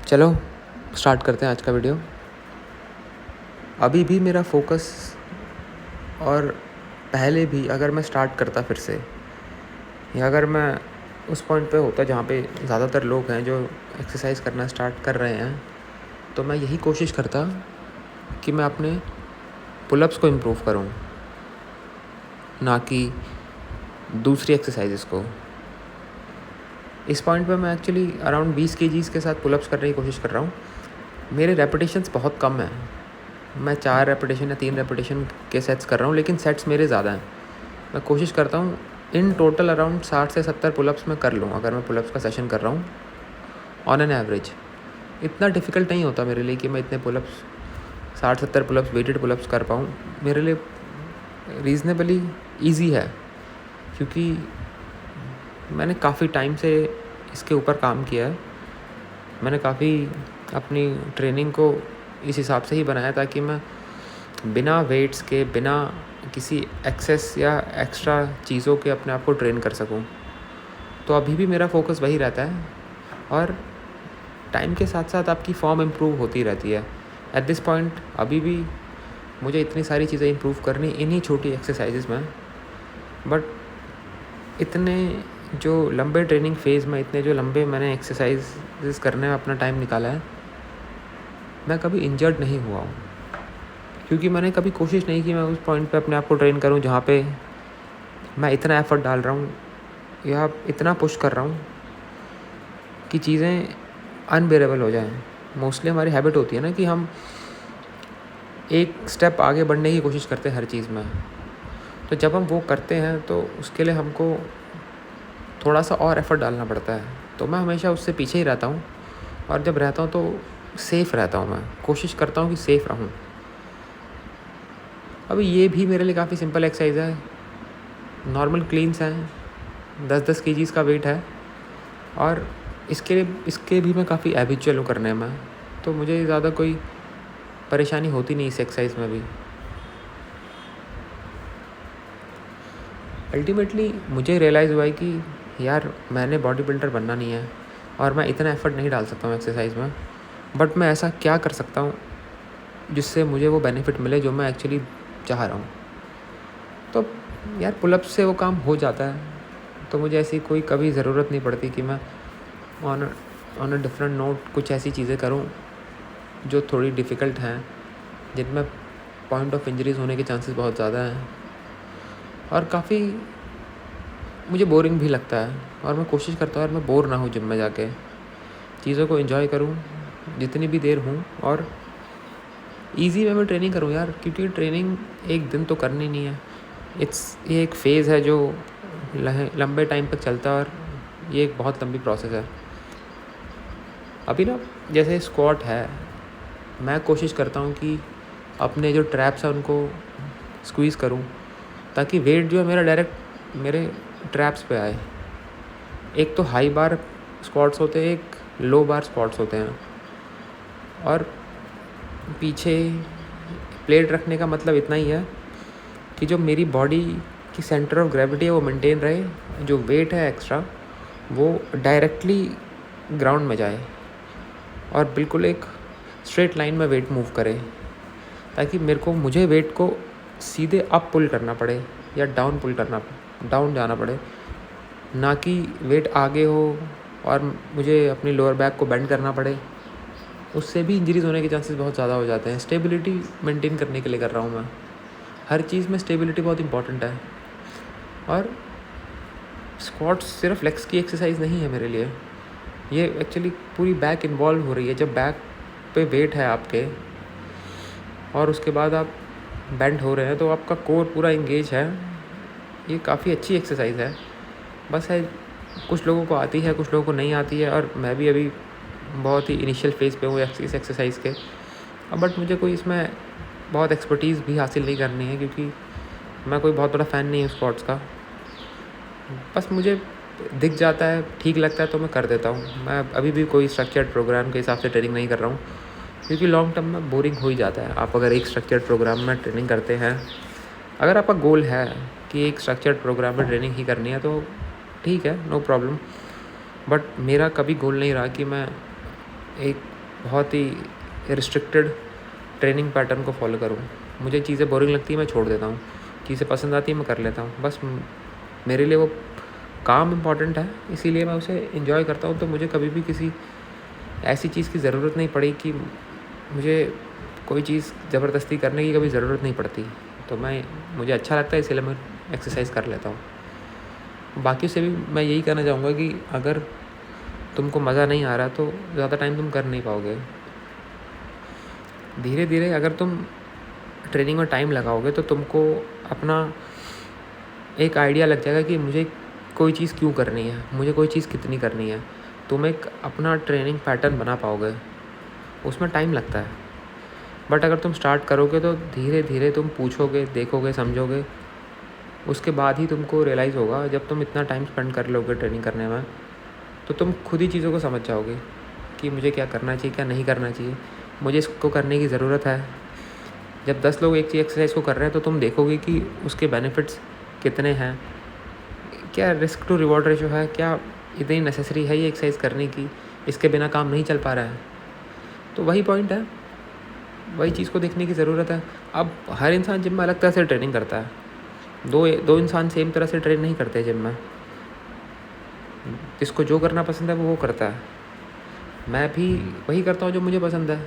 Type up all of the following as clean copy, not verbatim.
चलो स्टार्ट करते हैं आज का वीडियो। अभी भी मेरा फोकस और पहले भी अगर मैं स्टार्ट करता फिर से, या अगर मैं उस पॉइंट पे होता जहाँ पे ज़्यादातर लोग हैं जो एक्सरसाइज करना स्टार्ट कर रहे हैं, तो मैं यही कोशिश करता कि मैं अपने पुलअप्स को इम्प्रूव करूँ, ना कि दूसरी एक्सरसाइजेस को। इस पॉइंट पे मैं एक्चुअली अराउंड 20 kgs के साथ पुलअप्स करने की कोशिश कर रहा हूँ। मेरे रेपिटेशंस बहुत कम हैं, मैं 4 रेपिटेशन या 3 रेपिटेशन के सेट्स कर रहा हूँ, लेकिन सेट्स मेरे ज़्यादा हैं। मैं कोशिश करता हूँ इन टोटल अराउंड 60 से 70 पुलअप्स मैं कर लूँ अगर मैं पुलअप्स का सेशन कर रहा हूँ ऑन एन एवरेज। इतना डिफ़िकल्ट नहीं होता मेरे लिए कि मैं इतने पुलअप्स 60-70 पुलअप्स वेटेड पुलअप्स कर पाऊँ। मेरे लिए रीज़नेबली ईजी है, क्योंकि मैंने काफ़ी टाइम से इसके ऊपर काम किया है। मैंने काफ़ी अपनी ट्रेनिंग को इस हिसाब से ही बनाया ताकि मैं बिना वेट्स के, बिना किसी एक्सेस या एक्स्ट्रा चीज़ों के अपने आप को ट्रेन कर सकूं। तो अभी भी मेरा फोकस वही रहता है, और टाइम के साथ साथ आपकी फॉर्म इम्प्रूव होती रहती है। एट दिस पॉइंट अभी भी मुझे इतनी सारी चीज़ें इम्प्रूव करनी इन्हीं छोटी एक्सरसाइजेज़ में, बट इतने जो लंबे ट्रेनिंग फेज़ में, इतने जो लंबे मैंने एक्सरसाइजेस करने में अपना टाइम निकाला है, मैं कभी इंजर्ड नहीं हुआ हूँ, क्योंकि मैंने कभी कोशिश नहीं की मैं उस पॉइंट पे अपने आप को ट्रेन करूँ जहाँ पे मैं इतना एफ़र्ट डाल रहा हूँ या इतना पुश कर रहा हूँ कि चीज़ें अनबेरेबल हो जाएं। मोस्टली हमारी हैबिट होती है ना कि हम एक स्टेप आगे बढ़ने की कोशिश करते हैं हर चीज़ में। तो जब हम वो करते हैं तो उसके लिए हमको थोड़ा सा और एफ़र्ट डालना पड़ता है। तो मैं हमेशा उससे पीछे ही रहता हूँ, और जब रहता हूँ तो सेफ़ रहता हूँ। मैं कोशिश करता हूँ कि सेफ़ रहूँ। अभी ये भी मेरे लिए काफ़ी सिंपल एक्सरसाइज है, नॉर्मल क्लीन्स हैं, 10-10 kgs का वेट है, और इसके भी मैं काफ़ी हैबिचुअल हूँ करने में, तो मुझे ज़्यादा कोई परेशानी होती नहीं इस एक्सरसाइज में भी। अल्टीमेटली मुझे रियलाइज़ हुआ है कि यार मैंने बॉडी बिल्डर बनना नहीं है, और मैं इतना एफ़र्ट नहीं डाल सकता हूँ एक्सरसाइज में, बट मैं ऐसा क्या कर सकता हूँ जिससे मुझे वो बेनिफिट मिले जो मैं एक्चुअली चाह रहा हूँ। तो यार पुलअप्स से वो काम हो जाता है, तो मुझे ऐसी कोई कभी ज़रूरत नहीं पड़ती कि मैं ऑन अ डिफरेंट नोट कुछ ऐसी चीज़ें करूं जो थोड़ी डिफ़िकल्ट हैं, जिनमें पॉइंट ऑफ इंजरीज़ होने के चांसेस बहुत ज़्यादा हैं, और काफ़ी मुझे बोरिंग भी लगता है। और मैं कोशिश करता हूँ यार मैं बोर ना हूँ जिम में जाके, चीज़ों को एंजॉय करूँ जितनी भी देर हूँ, और ईज़ी वे में ट्रेनिंग करूँ यार, क्योंकि ट्रेनिंग एक दिन तो करनी नहीं है। ये एक फ़ेज़ है जो लंबे टाइम तक चलता है, और ये एक बहुत लंबी प्रोसेस है। अभी ना जैसे स्क्वाट है, मैं कोशिश करता हूँ कि अपने जो ट्रैप्स हैं उनको स्क्वीज़ करूँ, ताकि वेट जो है मेरा डायरेक्ट मेरे ट्रैप्स पे आए। एक तो हाई बार स्क्वाट्स होते हैं, एक लो बार स्क्वाट्स होते हैं, और पीछे प्लेट रखने का मतलब इतना ही है कि जो मेरी बॉडी की सेंटर ऑफ ग्रेविटी है वो मेंटेन रहे, जो वेट है एक्स्ट्रा वो डायरेक्टली ग्राउंड में जाए, और बिल्कुल एक स्ट्रेट लाइन में वेट मूव करे, ताकि मुझे वेट को सीधे अप पुल करना पड़े या डाउन जाना पड़े, ना कि वेट आगे हो और मुझे अपनी लोअर बैक को बेंड करना पड़े। उससे भी इंजरीज़ होने के चांसेस बहुत ज़्यादा हो जाते हैं। स्टेबिलिटी मेंटेन करने के लिए कर रहा हूँ मैं। हर चीज़ में स्टेबिलिटी बहुत इंपॉर्टेंट है, और स्क्वाट्स सिर्फ लेग्स की एक्सरसाइज नहीं है मेरे लिए, ये एक्चुअली पूरी बैक इन्वॉल्व हो रही है। जब बैक पे वेट है आपके और उसके बाद आप बेंड हो रहे हैं, तो आपका कोर पूरा इंगेज है। ये काफ़ी अच्छी एक्सरसाइज है। बस है कुछ लोगों को आती है, कुछ लोगों को नहीं आती है, और मैं भी अभी बहुत ही इनिशियल फेज़ पे हूँ इस एक्सरसाइज के। बट मुझे कोई इसमें बहुत एक्सपर्टीज़ भी हासिल नहीं करनी है, क्योंकि मैं कोई बहुत बड़ा फ़ैन नहीं हूँ स्पोर्ट्स का। बस मुझे दिख जाता है, ठीक लगता है तो मैं कर देता हूँ। मैं अभी भी कोई स्ट्रक्चर्ड प्रोग्राम के हिसाब से ट्रेनिंग नहीं कर रहा हूँ, क्योंकि लॉन्ग टर्म में बोरिंग हो ही जाता है। आप अगर एक स्ट्रक्चर्ड प्रोग्राम में ट्रेनिंग करते हैं, अगर आपका गोल है कि एक स्ट्रक्चर्ड प्रोग्राम में ट्रेनिंग ही करनी है, तो ठीक है, नो प्रॉब्लम। बट मेरा कभी गोल नहीं रहा कि मैं एक बहुत ही रिस्ट्रिक्टेड ट्रेनिंग पैटर्न को फॉलो करूँ। मुझे चीज़ें बोरिंग लगती है मैं छोड़ देता हूँ, चीज़ें पसंद आती है मैं कर लेता हूँ। बस मेरे लिए वो काम इम्पॉर्टेंट है, इसीलिए मैं उसे एंजॉय करता हूँ। तो मुझे कभी भी किसी ऐसी चीज़ की ज़रूरत नहीं पड़ी कि मुझे कोई चीज़ ज़बरदस्ती करने की कभी ज़रूरत नहीं पड़ती। तो मुझे अच्छा लगता है, इसलिए मैं एक्सरसाइज कर लेता हूँ। बाकी से भी मैं यही कहना चाहूँगा कि अगर तुमको मज़ा नहीं आ रहा तो ज़्यादा टाइम तुम कर नहीं पाओगे। धीरे धीरे अगर तुम ट्रेनिंग में टाइम लगाओगे तो तुमको अपना एक आइडिया लग जाएगा कि मुझे कोई चीज़ क्यों करनी है, मुझे कोई चीज़ कितनी करनी है। तुम एक अपना ट्रेनिंग पैटर्न बना पाओगे। उसमें टाइम लगता है, बट अगर तुम स्टार्ट करोगे तो धीरे धीरे तुम पूछोगे, देखोगे, समझोगे, उसके बाद ही तुमको रियलाइज़ होगा। जब तुम इतना टाइम स्पेंड कर लोगे ट्रेनिंग करने में तो तुम खुद ही चीज़ों को समझ जाओगे कि मुझे क्या करना चाहिए, क्या नहीं करना चाहिए, मुझे इसको करने की ज़रूरत है। जब 10 लोग एक चीज़ एक्सरसाइज को कर रहे हैं तो तुम देखोगे कि उसके बेनिफिट्स कितने हैं, क्या रिस्क टू रिवॉर्ड रेशो है, क्या इतनी नेसेसरी है ये एक्सरसाइज करने की, इसके बिना काम नहीं चल पा रहा है। तो वही पॉइंट है, वही चीज़ को देखने की ज़रूरत है। अब हर इंसान जिम में अलग तरह से ट्रेनिंग करता है। दो इंसान सेम तरह से ट्रेन नहीं करते जिम में। जिसको जो करना पसंद है वो करता है। मैं भी वही करता हूँ जो मुझे पसंद है।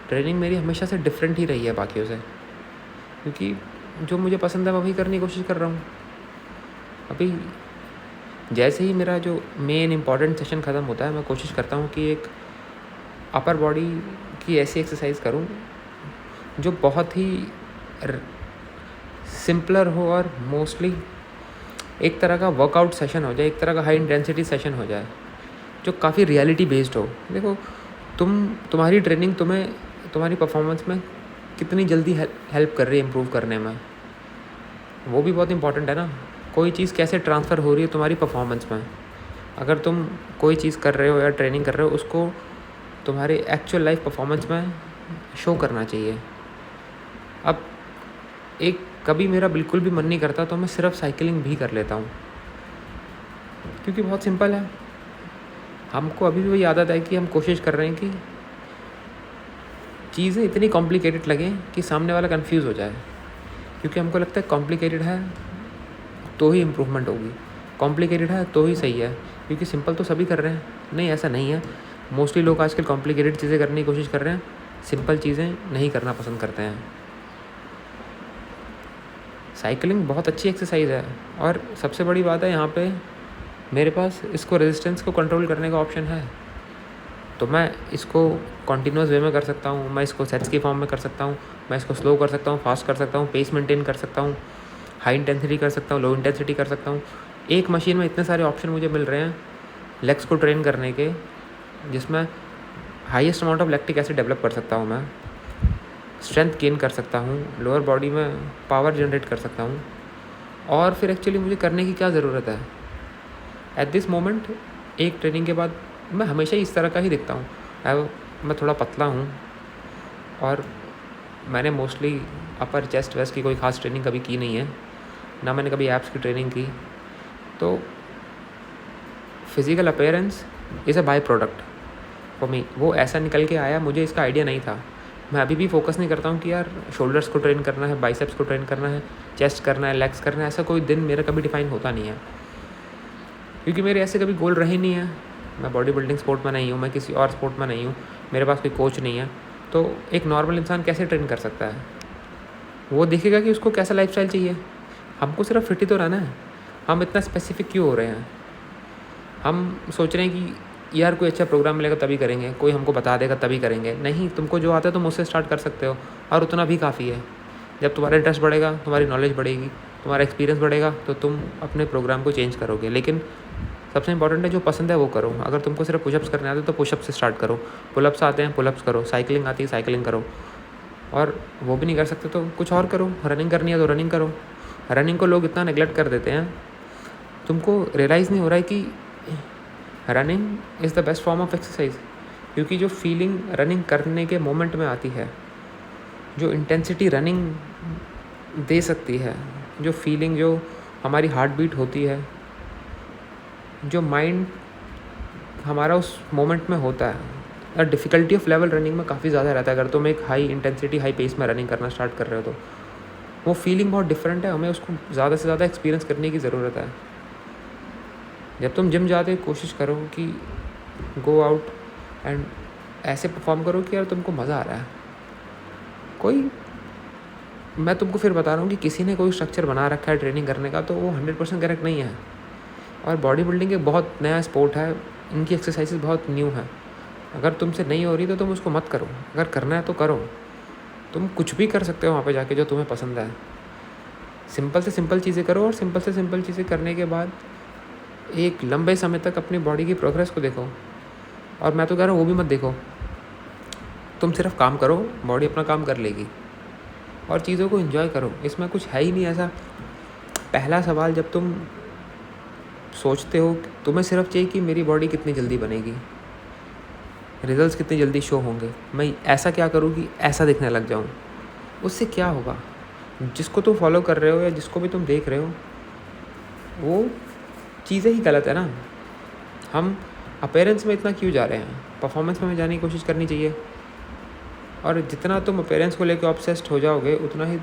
ट्रेनिंग मेरी हमेशा से डिफरेंट ही रही है बाकियों से, क्योंकि जो मुझे पसंद है मैं वही करने की कोशिश कर रहा हूँ। अभी जैसे ही मेरा जो मेन इम्पॉर्टेंट सेशन ख़त्म होता है मैं कोशिश करता हूँ कि एक अपर बॉडी की ऐसी एक्सरसाइज करूँ जो बहुत ही सिंपलर हो और मोस्टली एक तरह का वर्कआउट सेशन हो जाए, एक तरह का हाई इंटेंसिटी सेशन हो जाए जो काफ़ी रियलिटी बेस्ड हो। देखो तुम्हारी ट्रेनिंग तुम्हारी परफॉर्मेंस में कितनी जल्दी हेल्प कर रही है इम्प्रूव करने में, वो भी बहुत इंपॉर्टेंट है ना। कोई चीज़ कैसे ट्रांसफ़र हो रही है तुम्हारी परफॉर्मेंस में। अगर तुम कोई चीज़ कर रहे हो या ट्रेनिंग कर रहे हो उसको तुम्हारे एक्चुअल लाइफ परफॉर्मेंस में शो करना चाहिए। अब कभी मेरा बिल्कुल भी मन नहीं करता तो मैं सिर्फ साइकिलिंग भी कर लेता हूँ, क्योंकि बहुत सिंपल है। हमको अभी भी वही आदत है कि हम कोशिश कर रहे हैं कि चीज़ें इतनी कॉम्प्लिकेटेड लगें कि सामने वाला कंफ्यूज हो जाए, क्योंकि हमको लगता है कॉम्प्लिकेटेड है तो ही इम्प्रूवमेंट होगी, कॉम्प्लिकेटेड है तो ही सही है, क्योंकि सिंपल तो सभी कर रहे हैं। नहीं, ऐसा नहीं है। मोस्टली लोग आजकल कॉम्प्लिकेटेड चीज़ें करने की कोशिश कर रहे हैं, सिंपल चीज़ें नहीं करना पसंद करते हैं। साइकिलिंग बहुत अच्छी एक्सरसाइज है, और सबसे बड़ी बात है यहाँ पे मेरे पास इसको रेजिस्टेंस को कंट्रोल करने का ऑप्शन है। तो मैं इसको कॉन्टीन्यूस वे में कर सकता हूँ, मैं इसको सेट्स की फॉर्म में कर सकता हूँ, मैं इसको स्लो कर सकता हूँ, फास्ट कर सकता हूँ, पेस मेंटेन कर सकता हूँ, हाई इंटेंसिटी कर सकता हूँ, लो इंटेंसिटी कर सकता हूँ। एक मशीन में इतने सारे ऑप्शन मुझे मिल रहे हैं लेग्स को ट्रेन करने के, जिसमें highest amount of lactic acid develop कर सकता हूँ, मैं स्ट्रेंथ गेन कर सकता हूँ, लोअर बॉडी में पावर जनरेट कर सकता हूँ। और फिर एक्चुअली मुझे करने की क्या ज़रूरत है एट दिस मोमेंट। एक ट्रेनिंग के बाद मैं हमेशा ही इस तरह का ही दिखता हूँ। मैं थोड़ा पतला हूँ और मैंने मोस्टली अपर चेस्ट वेस्ट की कोई ख़ास ट्रेनिंग कभी की नहीं है, ना मैंने कभी एब्स की ट्रेनिंग की। तो physical appearance is a by product for me. वो ऐसा निकल के आया, मुझे इसका आइडिया नहीं था। मैं अभी भी फोकस नहीं करता हूँ कि यार शोल्डर्स को ट्रेन करना है, बाइसेप्स को ट्रेन करना है, चेस्ट करना है, लेग्स करना है। ऐसा कोई दिन मेरा कभी डिफाइन होता नहीं है, क्योंकि मेरे ऐसे कभी गोल रहे नहीं है। मैं बॉडी बिल्डिंग स्पोर्ट में नहीं हूँ, मैं किसी और स्पोर्ट में नहीं हूँ, मेरे पास कोई कोच नहीं है। तो एक नॉर्मल इंसान कैसे ट्रेन कर सकता है? वो देखेगा कि उसको कैसा लाइफस्टाइल चाहिए। हमको सिर्फ फिट ही तो रहना है। हम इतना स्पेसिफिक क्यों हो रहे हैं? हम सोच रहे हैं कि यार कोई अच्छा प्रोग्राम मिलेगा तभी करेंगे, कोई हमको बता देगा तभी करेंगे। नहीं, तुमको जो आता है तुम उससे स्टार्ट कर सकते हो, और उतना भी काफ़ी है। जब तुम्हारा इंटरेस्ट बढ़ेगा, तुम्हारी नॉलेज बढ़ेगी, तुम्हारा एक्सपीरियंस बढ़ेगा, तो तुम अपने प्रोग्राम को चेंज करोगे। लेकिन सबसे इंपॉर्टेंट है जो पसंद है वो करो। अगर तुमको सिर्फ पुशअप्स करने आते तो पुशअप्स से स्टार्ट करो, पुलअप्स आते हैं पुलअप्स करो, साइकिलिंग आती है साइकिलिंग करो, और वो भी नहीं कर सकते तो कुछ और करो। रनिंग करनी है तो रनिंग करो। रनिंग को लोग इतना नेगलेक्ट कर देते हैं, तुमको रियलाइज़ नहीं हो रहा है कि running is the best form of exercise. क्योंकि जो फीलिंग रनिंग करने के मोमेंट में आती है, जो इंटेंसिटी रनिंग दे सकती है, जो फीलिंग जो हमारी हार्ट बीट होती है, जो माइंड हमारा उस मोमेंट में होता है, और डिफ़िकल्टी ऑफ लेवल रनिंग में काफ़ी ज़्यादा रहता है। अगर तुम एक हाई इंटेंसिटी हाई पेस में रनिंग करना स्टार्ट कर रहे हो तो वो फीलिंग बहुत डिफरेंट है। हमें उसको ज़्यादा से ज़्यादा एक्सपीरियंस करने की ज़रूरत है। जब तुम जिम जाते हो कोशिश करो कि गो आउट एंड ऐसे परफॉर्म करो कि यार तुमको मज़ा आ रहा है। मैं तुमको फिर बता रहा हूँ कि किसी ने कोई स्ट्रक्चर बना रखा है ट्रेनिंग करने का तो वो 100% करेक्ट नहीं है। और बॉडी बिल्डिंग एक बहुत नया स्पोर्ट है, इनकी एक्सरसाइजेज बहुत न्यू है। अगर तुमसे नहीं हो रही तो तुम उसको मत करो, अगर करना है तो करो। तुम कुछ भी कर सकते हो वहाँ पे जाके जो तुम्हें पसंद है। सिंपल से सिंपल चीज़ें करो और सिंपल से सिंपल चीज़ें करने के बाद एक लंबे समय तक अपनी बॉडी की प्रोग्रेस को देखो। और मैं तो कह रहा हूँ वो भी मत देखो, तुम सिर्फ काम करो, बॉडी अपना काम कर लेगी। और चीज़ों को एंजॉय करो, इसमें कुछ है ही नहीं ऐसा। पहला सवाल जब तुम सोचते हो, तुम्हें सिर्फ चाहिए कि मेरी बॉडी कितनी जल्दी बनेगी, रिजल्ट्स कितनी जल्दी शो होंगे, मैं ऐसा क्या करूँ कि ऐसा दिखने लग जाऊँ। उससे क्या होगा? जिसको तुम फॉलो कर रहे हो या जिसको भी तुम देख रहे हो वो चीज़ें ही गलत है ना। हम अपीयरेंस में इतना क्यों जा रहे हैं? परफॉर्मेंस में जाने की कोशिश करनी चाहिए। और जितना तुम अपीयरेंस को लेकर ऑब्सेस्ड हो जाओगे उतना ही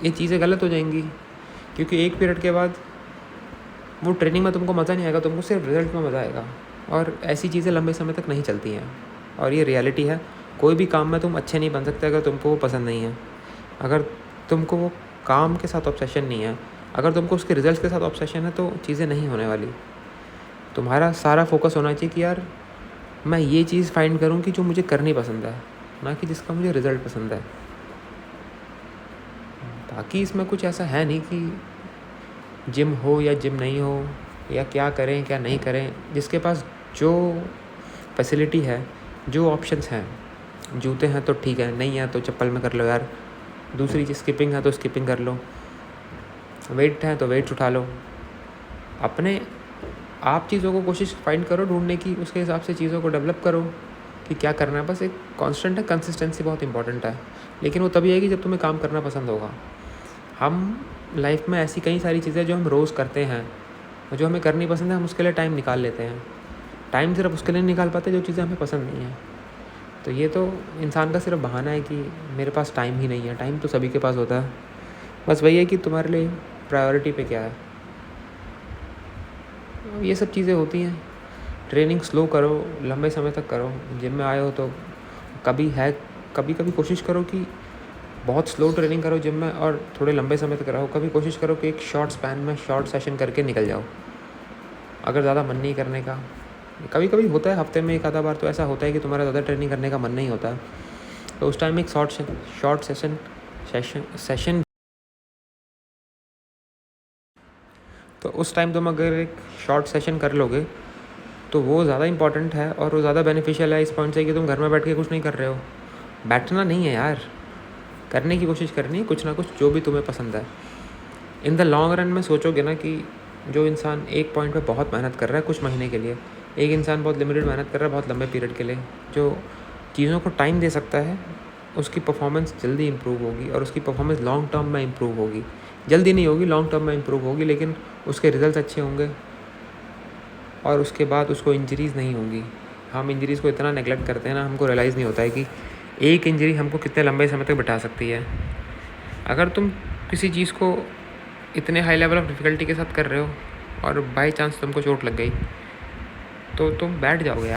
ये चीज़ें गलत हो जाएंगी। क्योंकि एक पीरियड के बाद वो ट्रेनिंग में तुमको मज़ा नहीं आएगा, तुमको सिर्फ रिजल्ट में मज़ा आएगा। और ऐसी चीज़ें लंबे समय तक नहीं चलती हैं और ये रियलिटी है। कोई भी काम में तुम अच्छे नहीं बन सकते अगर तुमको वो पसंद नहीं है, अगर तुमको वो काम के साथ ऑब्सेशन नहीं है, अगर तुमको उसके रिजल्ट्स के साथ ऑब्सेशन है तो चीज़ें नहीं होने वाली। तुम्हारा सारा फोकस होना चाहिए कि यार मैं ये चीज़ फाइंड करूँ कि जो मुझे करनी पसंद है, ना कि जिसका मुझे रिज़ल्ट पसंद है। बाकी इसमें कुछ ऐसा है नहीं कि जिम हो या जिम नहीं हो या क्या करें क्या नहीं करें। जिसके पास जो फैसिलिटी है, जो ऑप्शंस हैं, जूते हैं तो ठीक है, नहीं है तो चप्पल में कर लो यार। दूसरी चीज़ स्किपिंग है तो स्किपिंग कर लो, वेट है तो वेट्स उठा लो। अपने आप चीज़ों को कोशिश फाइंड करो ढूंढने की, उसके हिसाब से चीज़ों को डेवलप करो कि क्या करना है। बस एक कांस्टेंट है, कंसिस्टेंसी बहुत इंपॉर्टेंट है। लेकिन वो तभी आएगी जब तुम्हें काम करना पसंद होगा। हम लाइफ में ऐसी कई सारी चीज़ें जो हम रोज़ करते हैं और जो हमें करनी पसंद है, हम उसके लिए टाइम निकाल लेते हैं। टाइम सिर्फ उसके लिए निकाल पाते जो चीज़ें हमें पसंद नहीं हैं। तो ये तो इंसान का सिर्फ बहाना है कि मेरे पास टाइम ही नहीं है। टाइम तो सभी के पास होता है, बस वही है कि तुम्हारे लिए प्रायोरिटी पे क्या है। ये सब चीज़ें होती हैं। ट्रेनिंग स्लो करो, लंबे समय तक करो। जिम में आए हो तो कभी कभी कोशिश करो कि बहुत स्लो ट्रेनिंग करो जिम में और थोड़े लंबे समय तक रहो। कभी कोशिश करो कि एक शॉर्ट स्पैन में शॉर्ट सेशन करके निकल जाओ, अगर ज़्यादा मन नहीं करने का। कभी कभी होता है, हफ्ते में एक आधा बार तो ऐसा होता है कि तुम्हारा ज़्यादा ट्रेनिंग करने का मन नहीं होता है, तो उस टाइम एक शॉर्ट सेशन तो उस टाइम तुम अगर एक शॉर्ट सेशन कर लोगे तो वो ज़्यादा इंपॉर्टेंट है और वो ज़्यादा बेनिफिशियल है इस पॉइंट से कि तुम घर में बैठ के कुछ नहीं कर रहे हो। बैठना नहीं है यार, करने की कोशिश करनी है कुछ ना कुछ जो भी तुम्हें पसंद है। इन द लॉन्ग रन में सोचोगे ना कि जो इंसान एक पॉइंट पे बहुत मेहनत कर रहा है कुछ महीने के लिए, एक इंसान बहुत लिमिटेड मेहनत कर रहा है बहुत लंबे पीरियड के लिए, जो चीज़ों को टाइम दे सकता है, उसकी परफॉर्मेंस जल्दी इंप्रूव होगी और उसकी परफॉर्मेंस लॉन्ग टर्म में इंप्रूव होगी। जल्दी नहीं होगी, लॉन्ग टर्म में इंप्रूव होगी, लेकिन उसके रिजल्ट अच्छे होंगे और उसके बाद उसको इंजरीज़ नहीं होंगी। हम इंजरीज़ को इतना नेगलेक्ट करते हैं ना, हमको रियलाइज़ नहीं होता है कि एक इंजरी हमको कितने लंबे समय तक बिठा सकती है। अगर तुम किसी चीज़ को इतने हाई लेवल ऑफ डिफ़िकल्टी के साथ कर रहे हो और बाई चांस तुमको चोट लग गई तो तुम बैठ जाओगे यार।